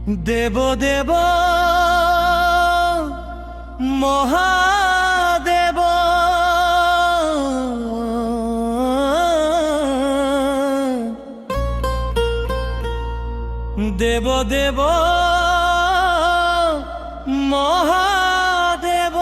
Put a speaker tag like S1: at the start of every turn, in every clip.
S1: देव देव महादेव देव देव महादेव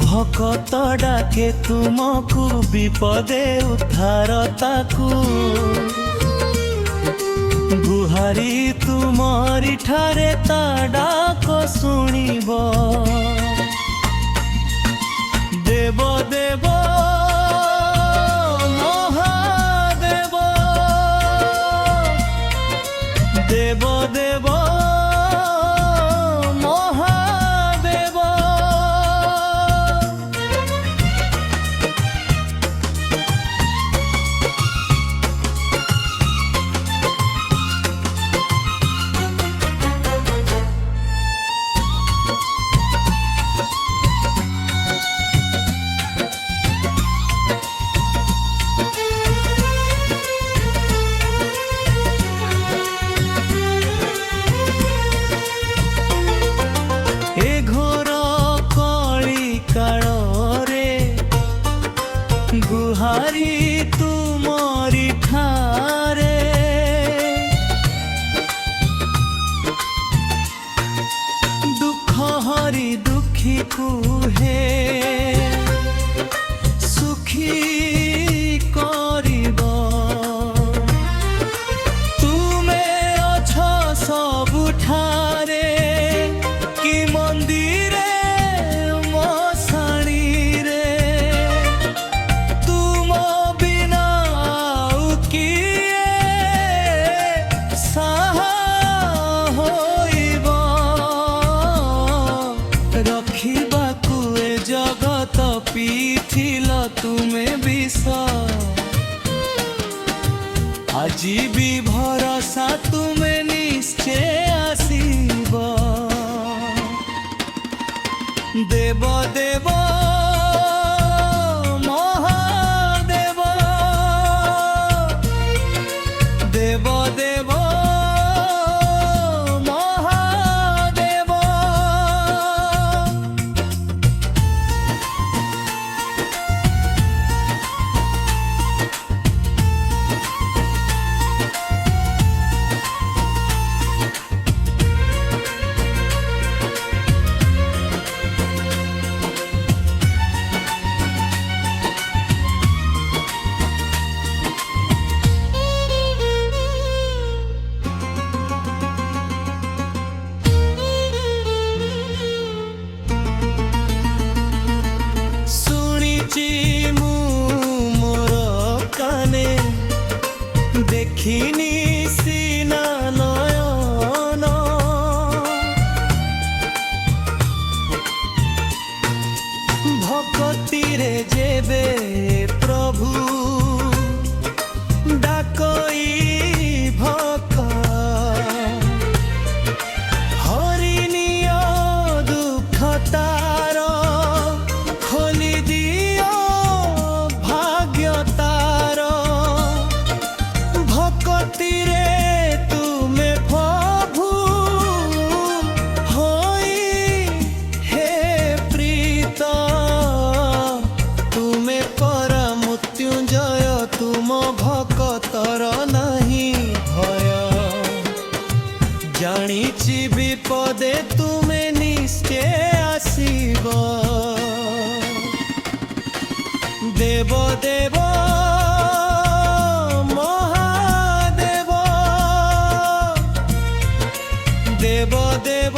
S1: भक्त डाके तुमको विपदे उद्धार ताकू गुहारी तुमरी ठारे ता डाक शुणिब देव देव महादेव देव देव गुहारी तुमरी ठारे दुख हरी दुखी कुहे सुखी करिब तुमे अछ सबु ठारे कि मंदिरे जगत पीथिल तुमे विष आजी भी भरोसा तुमे निश्चय आसीब देव देव महादेव देव देव देखिनी सीना नयन भक्ति रे जेबे प्रभु डाकई भक हरिनिय दुख तार खोली दियो भाग्य तार भक्तिरे तुमे प्रभु होई हे प्रीत तुमे पर मृत्युंजय तुम भक्तर नहीं भय जानिछि विपदे तुमे निश्चय आसीब देव देव देव देव